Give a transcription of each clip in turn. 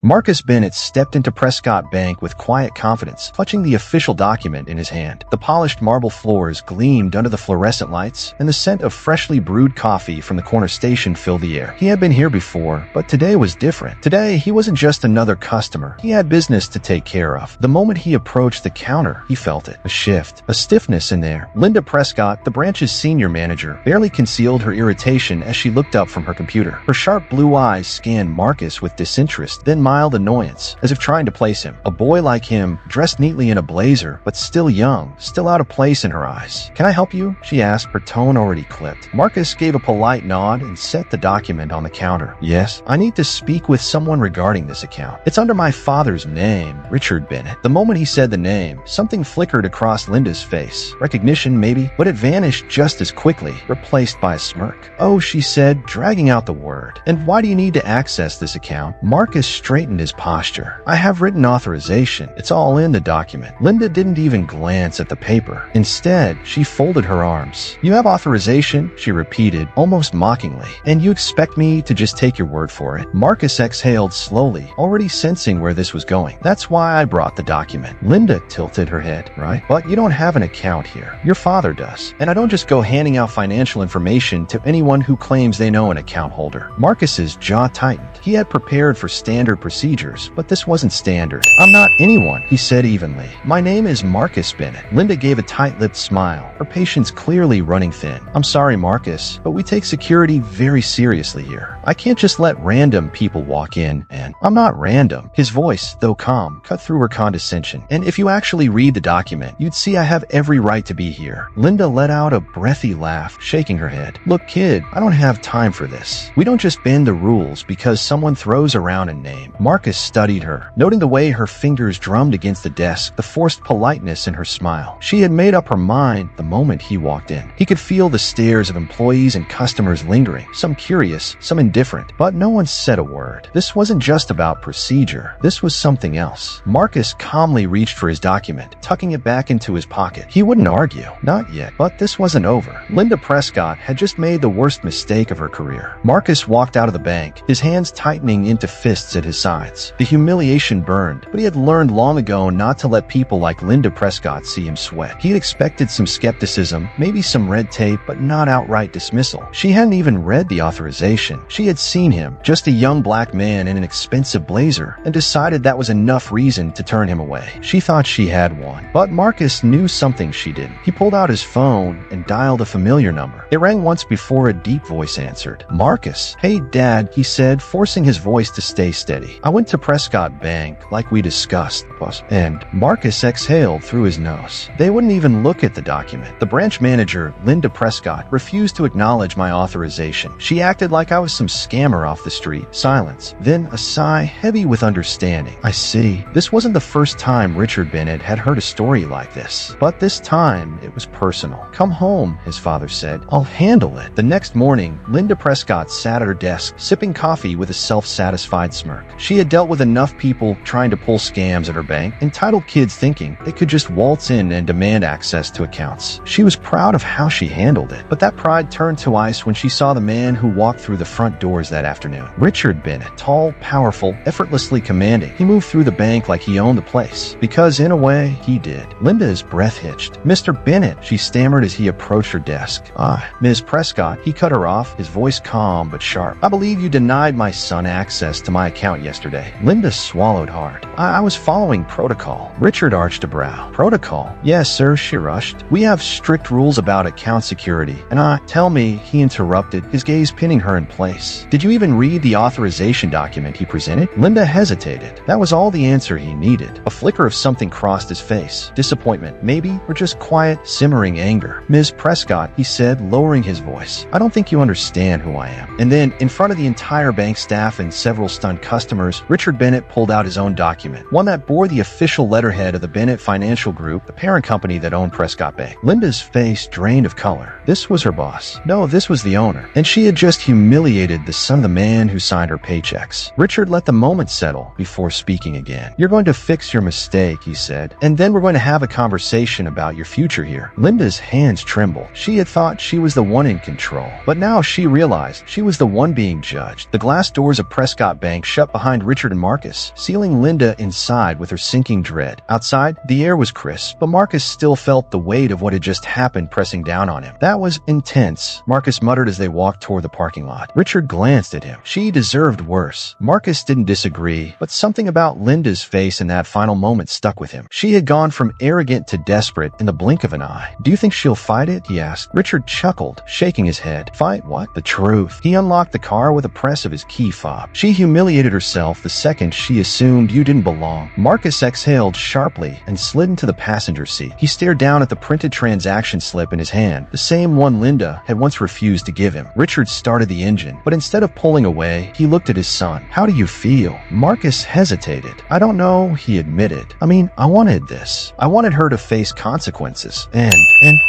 Marcus Bennett stepped into Prescott Bank with quiet confidence, clutching the official document in his hand. The polished marble floors gleamed under the fluorescent lights, and the scent of freshly brewed coffee from the corner station filled the air. He had been here before, but today was different. Today, he wasn't just another customer. He had business to take care of. The moment he approached the counter, he felt it. A shift, a stiffness in there. Linda Prescott, the branch's senior manager, barely concealed her irritation as she looked up from her computer. Her sharp blue eyes scanned Marcus with disinterest, then mild annoyance, as if trying to place him. A boy like him, dressed neatly in a blazer, but still young, still out of place in her eyes. "Can I help you?" she asked, her tone already clipped. Marcus gave a polite nod and set the document on the counter. "Yes, I need to speak with someone regarding this account. It's under my father's name, Richard Bennett." The moment he said the name, something flickered across Linda's face. Recognition, maybe, but it vanished just as quickly, replaced by a smirk. "Oh," she said, dragging out the word. "And why do you need to access this account?" Marcus straightened his posture. "I have written authorization. It's all in the document." Linda didn't even glance at the paper. Instead, she folded her arms. "You have authorization?" she repeated, almost mockingly. "And you expect me to just take your word for it?" Marcus exhaled slowly, already sensing where this was going. "That's why I brought the document." Linda tilted her head. "Right? But you don't have an account here. Your father does. And I don't just go handing out financial information to anyone who claims they know an account holder." Marcus's jaw tightened. He had prepared for standard procedures, but this wasn't standard. "I'm not anyone," he said evenly. "My name is Marcus Bennett." Linda gave a tight-lipped smile, her patience clearly running thin. "I'm sorry, Marcus, but we take security very seriously here. I can't just let random people walk in, and I'm not random." His voice, though calm, cut through her condescension. "And if you actually read the document, you'd see I have every right to be here." Linda let out a breathy laugh, shaking her head. "Look, kid, I don't have time for this. We don't just bend the rules because someone throws around a name." Marcus studied her, noting the way her fingers drummed against the desk, the forced politeness in her smile. She had made up her mind the moment he walked in. He could feel the stares of employees and customers lingering, some curious, some indifferent, but no one said a word. This wasn't just about procedure. This was something else. Marcus calmly reached for his document, tucking it back into his pocket. He wouldn't argue. Not yet. But this wasn't over. Linda Prescott had just made the worst mistake of her career. Marcus walked out of the bank, his hands tightening into fists at his sides. The humiliation burned, but he had learned long ago not to let people like Linda Prescott see him sweat. He had expected some skepticism, maybe some red tape, but not outright dismissal. She hadn't even read the authorization. She had seen him, just a young black man in an expensive blazer, and decided that was enough reason to turn him away. She thought she had one. But Marcus knew something she didn't. He pulled out his phone and dialed a familiar number. It rang once before a deep voice answered. "Marcus." "Hey, Dad," he said, forcing his voice to stay steady. "I went to Prescott Bank, like we discussed, boss." And Marcus exhaled through his nose. "They wouldn't even look at the document. The branch manager, Linda Prescott, refused to acknowledge my authorization. She acted like I was some scammer off the street." Silence. Then a sigh heavy with understanding. "I see." This wasn't the first time Richard Bennett had heard a story like this. But this time, it was personal. "Come home," his father said. "I'll handle it." The next morning, Linda Prescott sat at her desk, sipping coffee with a self-satisfied smirk. She had dealt with enough people trying to pull scams at her bank, entitled kids thinking they could just waltz in and demand access to accounts. She was proud of how she handled it, but that pride turned to ice when she saw the man who walked through the front doors that afternoon. Richard Bennett, tall, powerful, effortlessly commanding. He moved through the bank like he owned the place, because in a way, he did. Linda's breath hitched. "Mr. Bennett," she stammered as he approached her desk. "Ah, Ms. Prescott," he cut her off, his voice calm but sharp. "I believe you denied my son access to my account yesterday." Linda swallowed hard. I was following protocol." Richard arched a brow. "Protocol?" "Yes, sir," she rushed. "We have strict rules about account security." Tell me," he interrupted, his gaze pinning her in place. "Did you even read the authorization document he presented?" Linda hesitated. That was all the answer he needed. A flicker of something crossed his face. Disappointment, maybe, or just quiet, simmering anger. "Ms. Prescott," he said, lowering his voice, "I don't think you understand who I am." And then, in front of the entire bank staff and several stunned customers, Richard Bennett pulled out his own document, one that bore the official letterhead of the Bennett Financial Group, the parent company that owned Prescott Bank. Linda's face drained of color. This was her boss. No, this was the owner. And she had just humiliated the son of the man who signed her paychecks. Richard let the moment settle before speaking again. "You're going to fix your mistake," he said, "and then we're going to have a conversation about your future here." Linda's hands trembled. She had thought she was the one in control, but now she realized she was the one being judged. The glass doors of Prescott Bank shut behind behind Richard and Marcus, sealing Linda inside with her sinking dread. Outside, the air was crisp, but Marcus still felt the weight of what had just happened pressing down on him. That was intense, Marcus muttered as they walked toward the parking lot. Richard glanced at him. She deserved worse. Marcus didn't disagree, but something about Linda's face in that final moment stuck with him. She had gone from arrogant to desperate in the blink of an eye. Do you think she'll fight it? He asked. Richard chuckled, shaking his head. Fight what? The truth. He unlocked the car with a press of his key fob. She humiliated herself the second she assumed you didn't belong. Marcus exhaled sharply and slid into the passenger seat. He stared down at the printed transaction slip in his hand, the same one Linda had once refused to give him. Richard started the engine, but instead of pulling away, he looked at his son. How do you feel? Marcus hesitated. I don't know, he admitted. I wanted this. I wanted her to face consequences. And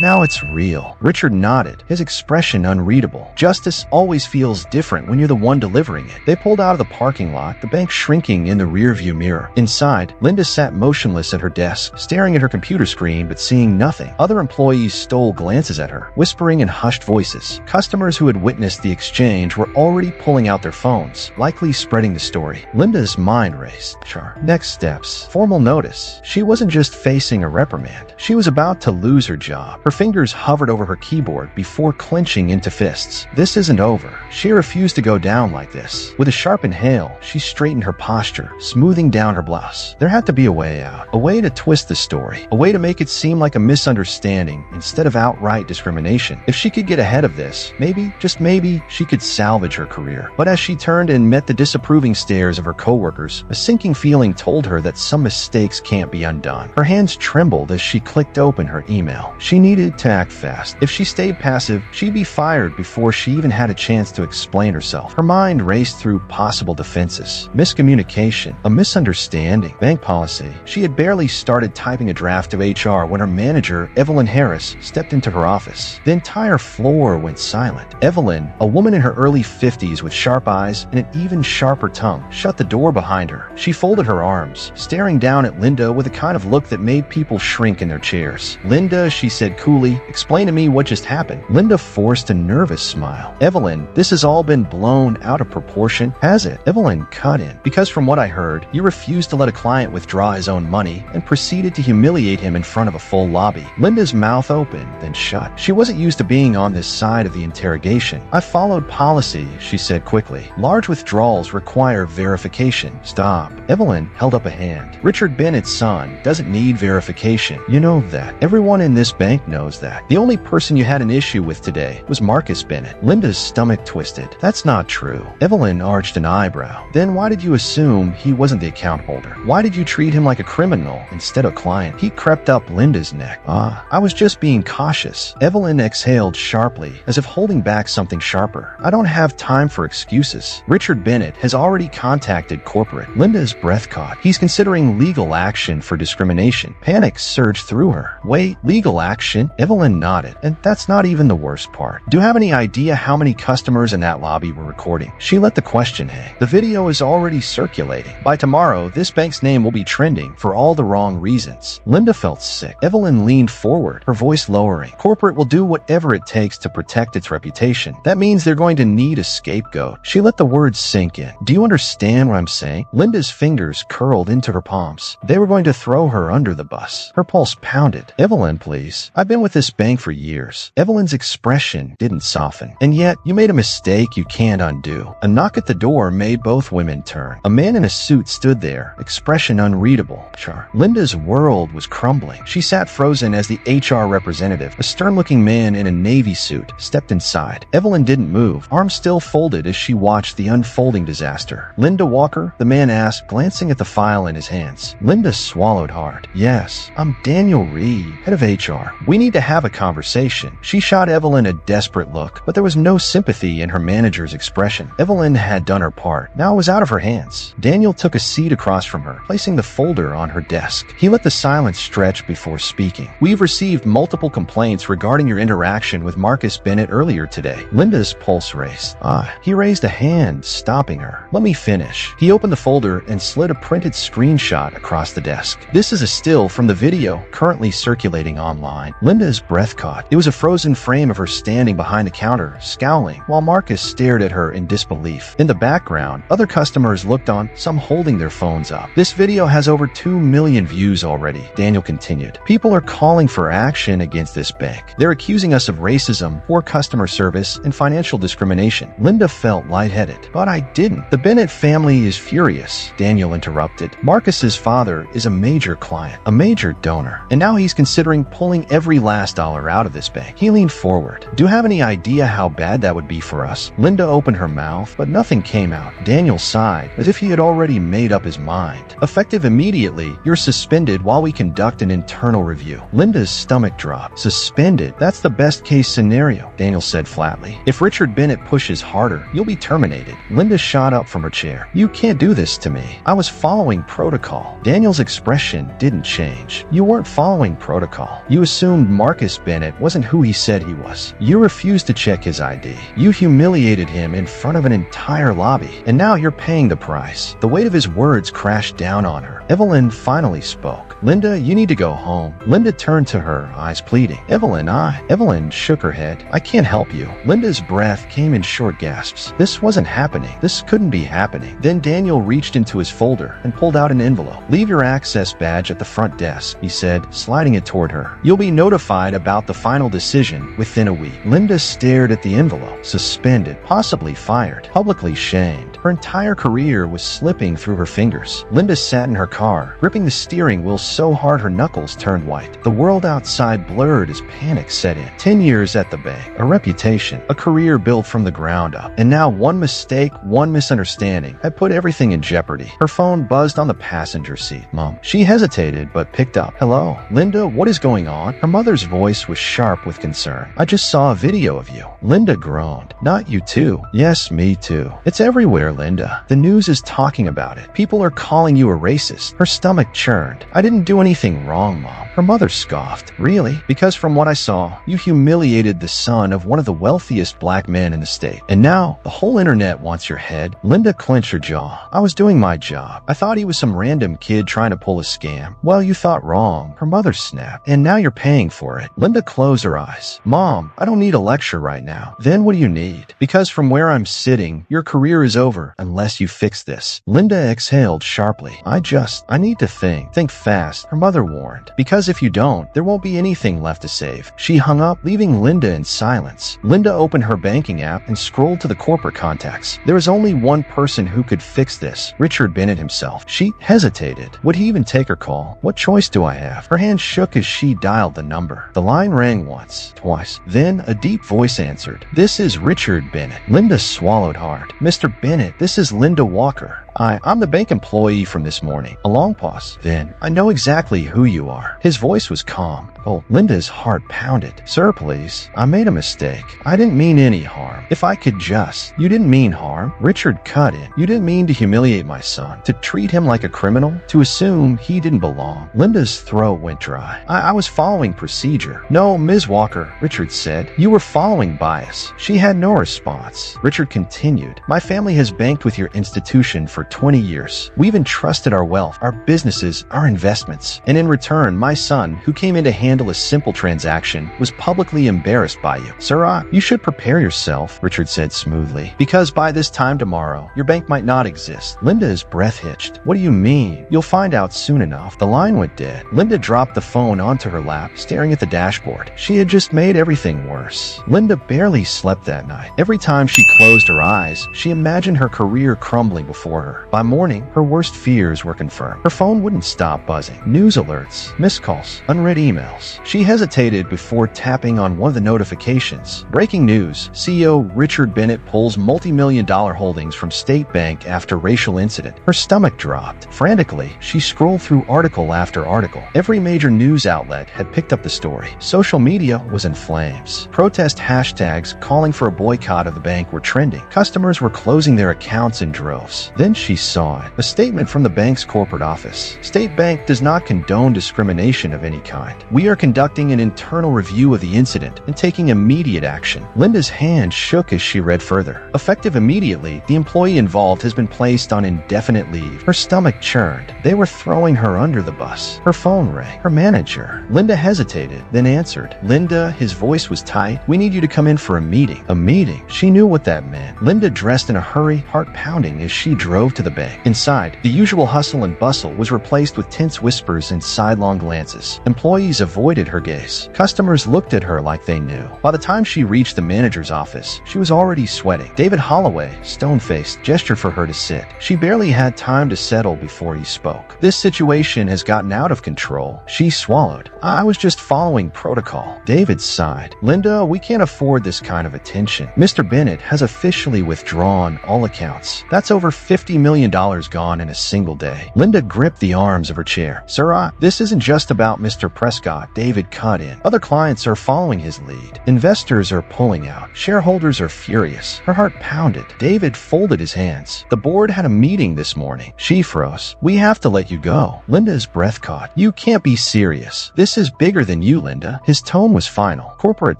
now it's real. Richard nodded, his expression unreadable. Justice always feels different when you're the one delivering it. They pulled out of the parking lot, the bank shrinking in the rearview mirror. Inside, Linda sat motionless at her desk, staring at her computer screen but seeing nothing. Other employees stole glances at her, whispering in hushed voices. Customers who had witnessed the exchange were already pulling out their phones, likely spreading the story. Linda's mind raced. Next steps. Formal notice. She wasn't just facing a reprimand. She was about to lose her job. Her fingers hovered over her keyboard before clenching into fists. This isn't over. She refused to go down like this. With a sharp inhale, she straightened her posture, smoothing down her blouse. There had to be a way out. A way to twist the story. A way to make it seem like a misunderstanding instead of outright discrimination. If she could get ahead of this, maybe, just maybe, she could salvage her career. But as she turned and met the disapproving stares of her coworkers, a sinking feeling told her that some mistakes can't be undone. Her hands trembled as she clicked open her email. She needed to act fast. If she stayed passive, she'd be fired before she even had a chance to explain herself. Her mind raced through possible defenses. Miscommunication, a misunderstanding, bank policy. She had barely started typing a draft of HR when her manager, Evelyn Harris, stepped into her office. The entire floor went silent. Evelyn, a woman in her early 50s with sharp eyes and an even sharper tongue, shut the door behind her. She folded her arms, staring down at Linda with a kind of look that made people shrink in their chairs. Linda, she said coolly, explain to me what just happened. Linda forced a nervous smile. Evelyn, this has all been blown out of proportion, has it? Evelyn cut in. Because from what I heard, you refused to let a client withdraw his own money and proceeded to humiliate him in front of a full lobby. Linda's mouth opened, then shut. She wasn't used to being on this side of the interrogation. I followed policy, she said quickly. Large withdrawals require verification. Stop. Evelyn held up a hand. Richard Bennett's son doesn't need verification. You know that. Everyone in this bank knows that. The only person you had an issue with today was Marcus Bennett. Linda's stomach twisted. That's not true. Evelyn arched an eyebrow. Then why did you assume he wasn't the account holder? Why did you treat him like a criminal instead of client? He crept up Linda's neck. I was just being cautious. Evelyn exhaled sharply, as if holding back something sharper. I don't have time for excuses. Richard Bennett has already contacted corporate. Linda's breath caught. He's considering legal action for discrimination. Panic surged through her. Wait, legal action? Evelyn nodded. And that's not even the worst part. Do you have any idea how many customers in that lobby were recording? She let the question hang. The video is already circulating. By tomorrow, this bank's name will be trending for all the wrong reasons. Linda felt sick. Evelyn leaned forward, her voice lowering. Corporate will do whatever it takes to protect its reputation. That means they're going to need a scapegoat. She let the words sink in. Do you understand what I'm saying? Linda's fingers curled into her palms. They were going to throw her under the bus. Her pulse pounded. Evelyn, please. I've been with this bank for years. Evelyn's expression didn't soften. And yet, you made a mistake you can't undo. A knock at the door made both women turn. A man in a suit stood there, expression unreadable. Linda's world was crumbling. She sat frozen as the HR representative, a stern-looking man in a navy suit, stepped inside. Evelyn didn't move, arms still folded as she watched the unfolding disaster. Linda Walker? The man asked, glancing at the file in his hands. Linda swallowed hard. Yes, I'm Daniel Reed, head of HR. We need to have a conversation. She shot Evelyn a desperate look, but there was no sympathy in her manager's expression. Evelyn had done her part. Now it was out of her hands. Daniel took a seat across from her, placing the folder on her desk. He let the silence stretch before speaking. We've received multiple complaints regarding your interaction with Marcus Bennett earlier today. Linda's pulse raced. He raised a hand, stopping her. Let me finish. He opened the folder and slid a printed screenshot across the desk. This is a still from the video currently circulating online. Linda's breath caught. It was a frozen frame of her standing behind the counter, scowling, while Marcus stared at her in disbelief. In the background, other customers Customers looked on, some holding their phones up. This video has over 2 million views already, Daniel continued. People are calling for action against this bank. They're accusing us of racism, poor customer service, and financial discrimination. Linda felt lightheaded. But I didn't. The Bennett family is furious, Daniel interrupted. Marcus's father is a major client, a major donor, and now he's considering pulling every last dollar out of this bank. He leaned forward. Do you have any idea how bad that would be for us? Linda opened her mouth, but nothing came out. Daniel sighed, as if he had already made up his mind. Effective immediately, you're suspended while we conduct an internal review. Linda's stomach dropped. Suspended? That's the best case scenario, Daniel said flatly. If Richard Bennett pushes harder, you'll be terminated. Linda shot up from her chair. You can't do this to me. I was following protocol. Daniel's expression didn't change. You weren't following protocol. You assumed Marcus Bennett wasn't who he said he was. You refused to check his ID. You humiliated him in front of an entire lobby, and now you're paying the price. The weight of his words crashed down on her. Evelyn finally spoke. Linda, you need to go home. Linda turned to her, eyes pleading. Evelyn shook her head. I can't help you. Linda's breath came in short gasps. This wasn't happening. This couldn't be happening. Then Daniel reached into his folder and pulled out an envelope. Leave your access badge at the front desk, he said, sliding it toward her. You'll be notified about the final decision within a week. Linda stared at the envelope. Suspended, possibly fired, publicly shamed. Her entire career was slipping through her fingers. Linda sat in her car, gripping the steering wheel so hard her knuckles turned white. The world outside blurred as panic set in. 10 years at the bank, a reputation, a career built from the ground up. And now one mistake, one misunderstanding had put everything in jeopardy. Her phone buzzed on the passenger seat. Mom. She hesitated but picked up. Hello? Linda, what is going on? Her mother's voice was sharp with concern. I just saw a video of you. Linda groaned. Not you too. Yes, me too. It's everywhere, Linda. The news is talking about it. People are calling you a racist. Her stomach churned. I didn't do anything wrong, Mom. Her mother scoffed. Really? Because from what I saw, you humiliated the son of one of the wealthiest black men in the state. And now, the whole internet wants your head. Linda clenched her jaw. I was doing my job. I thought he was some random kid trying to pull a scam. Well, you thought wrong. Her mother snapped. And now you're paying for it. Linda closed her eyes. Mom, I don't need a lecture right now. Then what do you need? Because from where I'm sitting, your career is over unless you fix this. Linda exhaled sharply. I need to think. Think fast, her mother warned. Because if you don't, there won't be anything left to save. She hung up, leaving Linda in silence. Linda opened her banking app and scrolled to the corporate contacts. There was only one person who could fix this, Richard Bennett himself. She hesitated. Would he even take her call? What choice do I have? Her hand shook as she dialed the number. The line rang once, twice. Then a deep voice answered. This is Richard Bennett. Linda swallowed hard. Mr. Bennett, this is Linda Walker. I'm the bank employee from this morning. A long pause. Then, I know exactly who you are. His voice was calm. Oh, Linda's heart pounded. Sir, please. I made a mistake. I didn't mean any harm. If I could just. You didn't mean harm. Richard cut in. You didn't mean to humiliate my son. To treat him like a criminal. To assume he didn't belong. Linda's throat went dry. I was following procedure. No, Ms. Walker, Richard said. You were following bias. She had no response. Richard continued. My family has banked with your institution for 20 years. We've entrusted our wealth, our businesses, our investments. And in return, my son, who came in to handle a simple transaction, was publicly embarrassed by you. Sir, you should prepare yourself, Richard said smoothly, because by this time tomorrow, your bank might not exist. Linda's breath hitched. What do you mean? You'll find out soon enough. The line went dead. Linda dropped the phone onto her lap, staring at the dashboard. She had just made everything worse. Linda barely slept that night. Every time she closed her eyes, she imagined her career crumbling before her. By morning, her worst fears were confirmed. Her phone wouldn't stop buzzing. News alerts, missed calls, unread emails. She hesitated before tapping on one of the notifications. Breaking news. CEO Richard Bennett pulls multi-million-dollar holdings from State Bank after racial incident. Her stomach dropped. Frantically, she scrolled through article after article. Every major news outlet had picked up the story. Social media was in flames. Protest hashtags calling for a boycott of the bank were trending. Customers were closing their accounts in droves. Then she saw it. A statement from the bank's corporate office. State Bank does not condone discrimination of any kind. We are conducting an internal review of the incident and taking immediate action. Linda's hand shook as she read further. Effective immediately, the employee involved has been placed on indefinite leave. Her stomach churned. They were throwing her under the bus. Her phone rang. Her manager. Linda hesitated, then answered. Linda, his voice was tight. We need you to come in for a meeting. A meeting? She knew what that meant. Linda dressed in a hurry, heart pounding as she drove drove to the bank. Inside, the usual hustle and bustle was replaced with tense whispers and sidelong glances. Employees avoided her gaze. Customers looked at her like they knew. By the time she reached the manager's office, she was already sweating. David Holloway, stone-faced, gestured for her to sit. She barely had time to settle before he spoke. "This situation has gotten out of control." She swallowed. "I was just following protocol." David sighed. "Linda, we can't afford this kind of attention. Mr. Bennett has officially withdrawn all accounts. That's over $50 million gone in a single day." Linda gripped the arms of her chair. "Sir, this isn't just about Mr. Prescott." David cut in. "Other clients are following his lead. Investors are pulling out. Shareholders are furious." Her heart pounded. David folded his hands. "The board had a meeting this morning." She froze. "We have to let you go." Linda's breath caught. "You can't be serious. This is bigger than you, Linda." His tone was final. "Corporate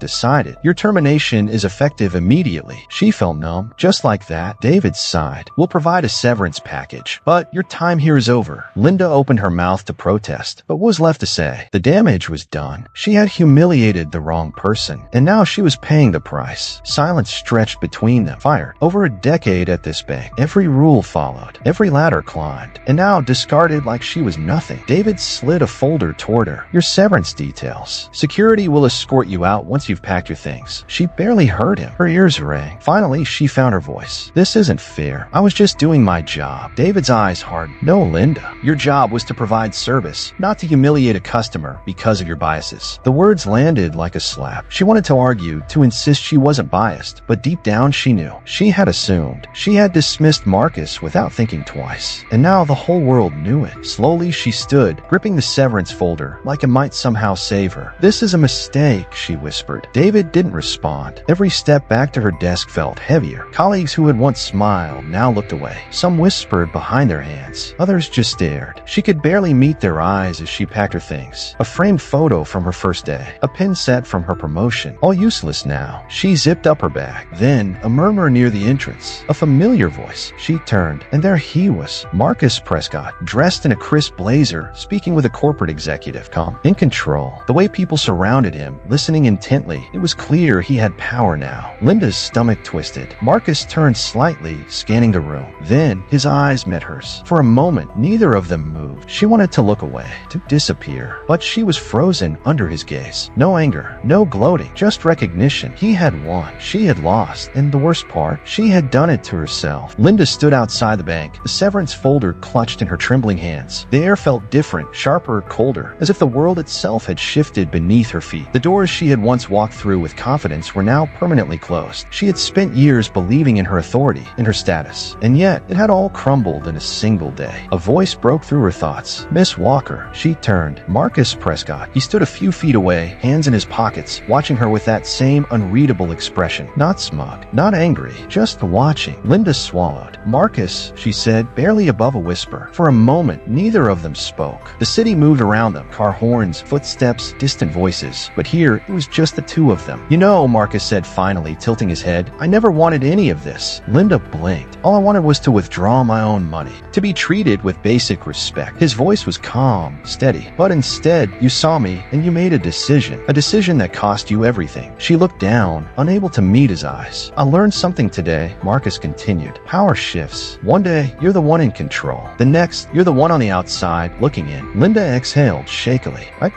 decided. Your termination is effective immediately." She felt numb. "Just like that?" David sighed. "We'll provide a severance package, but your time here is over." Linda opened her mouth to protest, but what was left to say? The damage was done. She had humiliated the wrong person, and now she was paying the price. Silence stretched between them. Fired. Over a decade at this bank. Every rule followed. Every ladder climbed. And now discarded like she was nothing. David slid a folder toward her. "Your severance details. Security will escort you out once you've packed your things." She barely heard him. Her ears rang. Finally, she found her voice. "This isn't fair. I was just doing my job." David's eyes hardened. "No, Linda. Your job was to provide service, not to humiliate a customer because of your biases." The words landed like a slap. She wanted to argue, to insist she wasn't biased, but deep down she knew. She had assumed. She had dismissed Marcus without thinking twice. And now the whole world knew it. Slowly she stood, gripping the severance folder like it might somehow save her. "This is a mistake," she whispered. David didn't respond. Every step back to her desk felt heavier. Colleagues who had once smiled now looked away. Some whispered behind their hands. Others just stared. She could barely meet their eyes as she packed her things. A framed photo from her first day. A pin set from her promotion. All useless now. She zipped up her bag. Then, a murmur near the entrance. A familiar voice. She turned, and there he was. Marcus Prescott, dressed in a crisp blazer, speaking with a corporate executive, calm, in control. The way people surrounded him, listening intently, it was clear he had power now. Linda's stomach twisted. Marcus turned slightly, scanning the room. Then, his eyes met hers. For a moment, neither of them moved. She wanted to look away, to disappear. But she was frozen under his gaze. No anger, no gloating, just recognition. He had won. She had lost. And the worst part, she had done it to herself. Linda stood outside the bank, the severance folder clutched in her trembling hands. The air felt different, sharper, colder, as if the world itself had shifted beneath her feet. The doors she had once walked through with confidence were now permanently closed. She had spent years believing in her authority, in her status, and yet it had all crumbled in a single day. A voice broke through her thoughts. "Miss Walker." She turned. Marcus Prescott. He stood a few feet away, hands in his pockets, watching her with that same unreadable expression. Not smug, not angry, just watching. Linda swallowed. "Marcus," she said, barely above a whisper. For a moment, neither of them spoke. The city moved around them. Car horns, footsteps, distant voices. But here, it was just the two of them. "You know," Marcus said finally, tilting his head, "I never wanted any of this." Linda blinked. "All I wanted was to withdraw my own money, to be treated with basic respect." His voice was calm, steady. "But instead, you saw me, and you made a decision that cost you everything." She looked down, unable to meet his eyes. "I learned something today," Marcus continued. "Power shifts. One day, you're the one in control. The next, you're the one on the outside, looking in." Linda exhaled shakily. I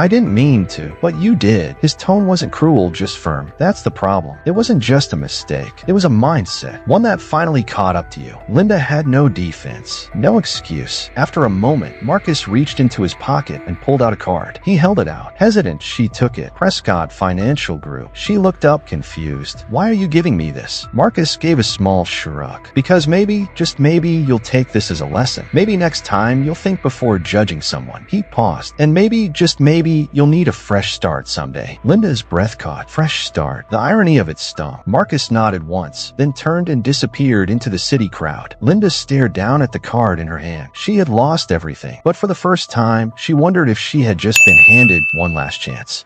didn't mean to, but you did." His tone wasn't cruel, just firm. "That's the problem. It wasn't just a mistake. It was a mindset, one that finally caught up to you." Linda had no defense, no excuse. After a moment, Marcus reached into his pocket and pulled out a card. He held it out. Hesitant, she took it. "Prescott Financial Group." She looked up, confused. "Why are you giving me this?" Marcus gave a small shrug. "Because maybe, just maybe, you'll take this as a lesson. Maybe next time you'll think before judging someone." He paused. "And maybe, just maybe, you'll need a fresh start someday." Linda's breath caught. Fresh start. The irony of it stung. Marcus nodded once, then turned and disappeared into the city crowd. Linda stared down at the card in her hand. She had lost everything, but for the first time, she wondered if she had just been handed one last chance.